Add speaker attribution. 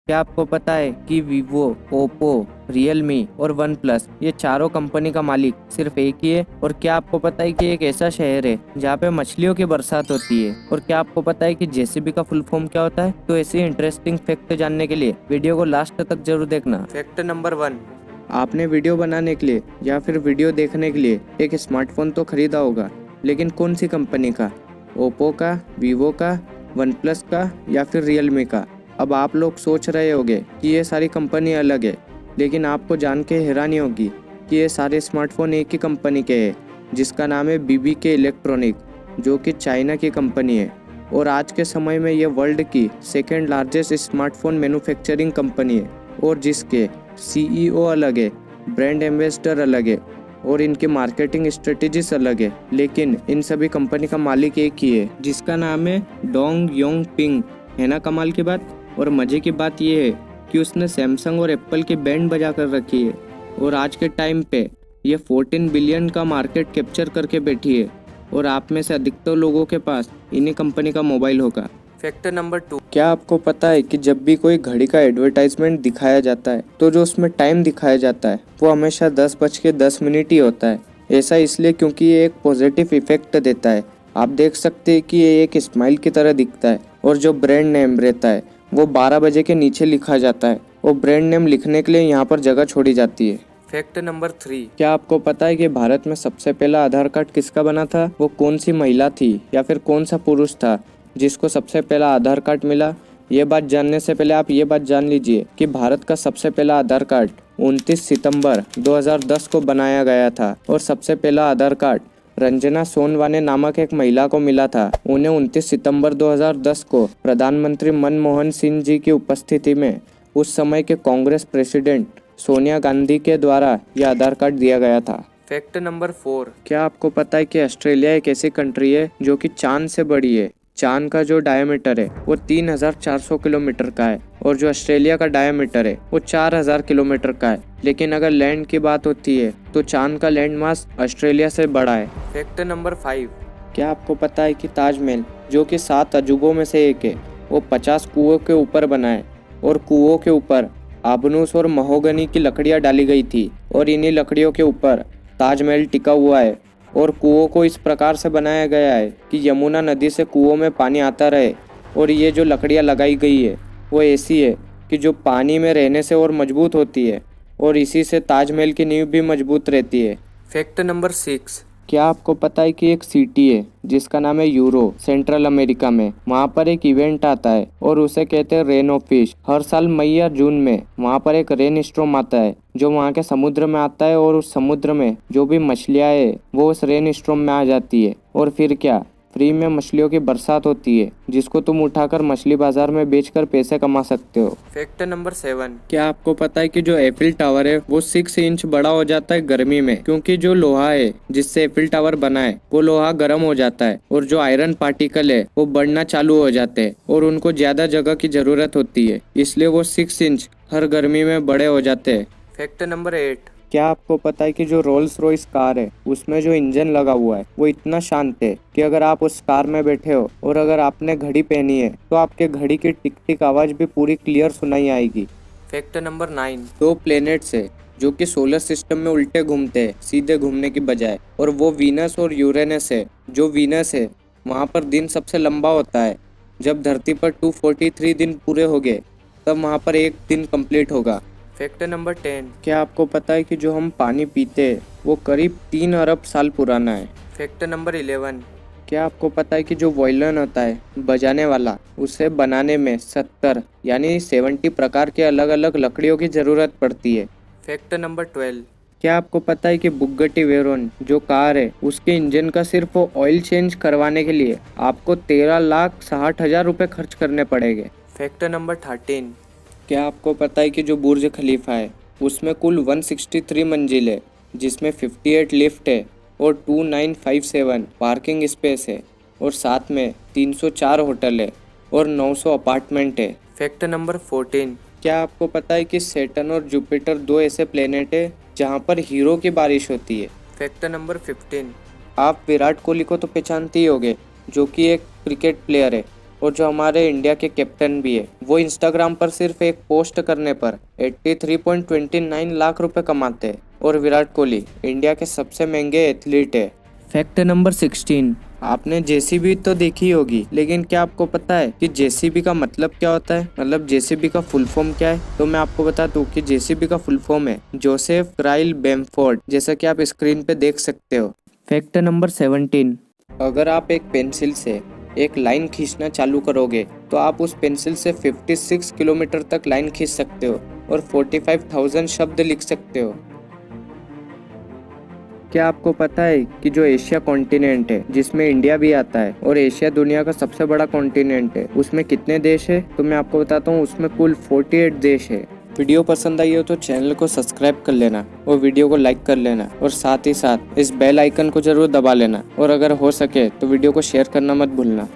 Speaker 1: क्या आपको पता है कि वीवो, ओप्पो, रियलमी और वन प्लस ये चारों कंपनी का मालिक सिर्फ एक ही है? और क्या आपको पता है कि एक ऐसा शहर है जहाँ पे मछलियों की बरसात होती है? और क्या आपको पता है कि जेसीबी का फुल फॉर्म क्या होता है? तो ऐसे इंटरेस्टिंग फैक्ट जानने के लिए वीडियो को लास्ट तक जरूर देखना। फैक्ट नंबर 1, आपने वीडियो बनाने के लिए या फिर वीडियो देखने के लिए एक स्मार्टफोन तो खरीदा होगा, लेकिन कौन सी कंपनी का? ओप्पो का, वीवो का, वन प्लस का या फिर रियलमी का? अब आप लोग सोच रहे होंगे कि ये सारी कंपनी अलग है, लेकिन आपको जान के हैरानी होगी कि ये सारे स्मार्टफोन एक ही कंपनी के हैं, जिसका नाम है बीबीके इलेक्ट्रॉनिक, जो कि चाइना की कंपनी है। और आज के समय में ये वर्ल्ड की second largest smartphone manufacturing company है, और जिसके सीईओ अलग है, ब्रांड एम्बेसडर अलग है और इनकी मार्केटिंग स्ट्रेटेजीज अलग है, लेकिन इन सभी कंपनी का मालिक एक ही है, जिसका नाम है डोंग योंग पिंग। है ना कमाल की बात? और मज़े की बात यह है कि उसने सैमसंग और एप्पल की बैंड बजा कर रखी है, और आज के टाइम पे ये 14 बिलियन का मार्केट कैप्चर करके बैठी है, और आप में से अधिकतर लोगों के पास इन्हीं कंपनी का मोबाइल होगा। फैक्टर नंबर 2, क्या आपको पता है कि जब भी कोई घड़ी का एडवर्टाइजमेंट दिखाया जाता है तो जो उसमें टाइम दिखाया जाता है वो हमेशा 10:10 ही होता है। ऐसा इसलिए क्योंकि ये एक पॉजिटिव इफेक्ट देता है। आप देख सकते हैं कि ये एक स्माइल की तरह दिखता है, और जो ब्रांड नेम रहता है वो 12 बजे के नीचे लिखा जाता है, और ब्रांड नेम लिखने के लिए यहाँ पर जगह छोड़ी जाती है। फैक्ट नंबर 3, क्या आपको पता है कि भारत में सबसे पहला आधार कार्ड किसका बना था? वो कौन सी महिला थी या फिर कौन सा पुरुष था जिसको सबसे पहला आधार कार्ड मिला? ये बात जानने से पहले आप ये बात जान लीजिए कि भारत का सबसे पहला आधार कार्ड 29 सितंबर 2010 को बनाया गया था, और सबसे पहला आधार कार्ड रंजना सोनवाने नामक एक महिला को मिला था। उन्हें 29 सितंबर 2010 को प्रधानमंत्री मनमोहन सिंह जी की उपस्थिति में उस समय के कांग्रेस प्रेसिडेंट सोनिया गांधी के द्वारा यह आधार कार्ड दिया गया था। फैक्ट नंबर 4, क्या आपको पता है कि ऑस्ट्रेलिया एक ऐसी कंट्री है जो कि चांद से बड़ी है? चांद का जो डायमीटर है वो 3400 किलोमीटर का है, और जो ऑस्ट्रेलिया का डायमीटर है वो 4000 किलोमीटर का है। लेकिन अगर लैंड की बात होती है तो चांद का लैंड मास ऑस्ट्रेलिया से बड़ा है। फैक्ट नंबर 5, क्या आपको पता है कि ताजमहल, जो कि 7 अजूबों में से एक है, वो 50 कुओं के ऊपर बना है, और कुओं के ऊपर आबनूस और महोगनी की लकड़ियाँ डाली गई थी, और इन्हीं लकड़ियों के ऊपर ताजमहल टिका हुआ है। और कुओं को इस प्रकार से बनाया गया है कि यमुना नदी से कुओं में पानी आता रहे, और ये जो लकड़ियाँ लगाई गई है वो ऐसी है कि जो पानी में रहने से और मजबूत होती है, और इसी से ताजमहल की नींव भी मजबूत रहती है। फैक्ट नंबर 6, क्या आपको पता है कि एक सिटी है जिसका नाम है यूरो, सेंट्रल अमेरिका में? वहाँ पर एक इवेंट आता है और उसे कहते हैं रेन ऑफ फिश। हर साल मई या जून में वहाँ पर एक रेन स्टॉर्म आता है जो वहाँ के समुद्र में आता है, और उस समुद्र में जो भी मछलियाँ है वो उस रेन स्टॉर्म में आ जाती है, और फिर क्या, फ्री में मछलियों की बरसात होती है, जिसको तुम उठाकर मछली बाजार में बेचकर पैसे कमा सकते हो। फैक्ट नंबर 7, क्या आपको पता है कि जो एफिल टावर है वो 6 इंच बड़ा हो जाता है गर्मी में, क्योंकि जो लोहा है जिससे एफिल टावर बना है वो लोहा गर्म हो जाता है, और जो आयरन पार्टिकल है वो बढ़ना चालू हो जाते हैं, और उनको ज्यादा जगह की जरूरत होती है, इसलिए वो 6 इंच हर गर्मी में बड़े हो जाते हैं। फैक्ट नंबर 8, क्या आपको पता है कि जो रोल्स रॉयस कार है उसमें जो इंजन लगा हुआ है वो इतना शांत है कि अगर आप उस कार में बैठे हो और अगर आपने घड़ी पहनी है तो आपके घड़ी की टिक टिक आवाज भी पूरी क्लियर सुनाई आएगी। फैक्ट नंबर 9, 2 प्लेनेट्स है जो कि सोलर सिस्टम में उल्टे घूमते हैं सीधे घूमने की बजाय, और वो वीनस और यूरेनस है। जो वीनस है वहाँ पर दिन सबसे लंबा होता है। जब धरती पर 243 दिन पूरे हो गए तब वहाँ पर एक दिन कंप्लीट होगा। फैक्ट नंबर 10, क्या आपको पता है कि जो हम पानी पीते हैं वो करीब 3 अरब साल पुराना है। फैक्ट नंबर 11, क्या आपको पता है कि जो वायलिन होता है बजाने वाला, उसे बनाने में 70 यानी 70 प्रकार के अलग अलग लकड़ियों की ज़रूरत पड़ती है। फैक्ट नंबर 12, क्या आपको पता है कि बुगट्टी वेरोन जो कार है उसके इंजन का सिर्फ ऑयल चेंज करवाने के लिए आपको 13,60,000 रुपये खर्च करने पड़ेंगे। फैक्ट नंबर 13, क्या आपको पता है कि जो बुर्ज खलीफा है उसमें कुल 163 मंजिल है, जिसमें 58 लिफ्ट है और 2957 पार्किंग स्पेस है, और साथ में 304 होटल है और 900 अपार्टमेंट है। फैक्ट नंबर 14, क्या आपको पता है कि सैटर्न और जुपिटर 2 ऐसे प्लेनेट है जहां पर हीरो की बारिश होती है। फैक्ट नंबर 15, आप विराट कोहली को तो पहचानते ही होंगे, जो कि एक क्रिकेट प्लेयर है, और जो हमारे इंडिया के कैप्टन भी है, वो इंस्टाग्राम पर सिर्फ एक पोस्ट करने पर 83.29 लाख रुपए कमाते हैं। और विराट कोहली इंडिया के सबसे महंगे एथलीट है। फैक्ट नंबर 16, आपने जेसीबी तो देखी होगी, लेकिन क्या आपको पता है कि जेसीबी का मतलब क्या होता है? मतलब जेसीबी का फुल फॉर्म क्या है? तो मैं आपको बता दूं कि जेसीबी का फुल फॉर्म है जोसेफ क्राइल बेमफोर्ड, जैसा कि आप स्क्रीन पे देख सकते हो। फैक्ट नंबर 17, अगर आप एक पेंसिल से एक लाइन खींचना चालू करोगे तो आप उस पेंसिल से 56 किलोमीटर तक लाइन खींच सकते हो और 45,000 शब्द लिख सकते हो। क्या आपको पता है कि जो एशिया कॉन्टिनेंट है, जिसमें इंडिया भी आता है, और एशिया दुनिया का सबसे बड़ा कॉन्टिनेंट है, उसमें कितने देश है? तो मैं आपको बताता हूँ, उसमें कुल 48 देश है। वीडियो पसंद आई हो तो चैनल को सब्सक्राइब कर लेना और वीडियो को लाइक कर लेना और साथ ही साथ इस बेल आइकन को जरूर दबा लेना, और अगर हो सके तो वीडियो को शेयर करना मत भूलना।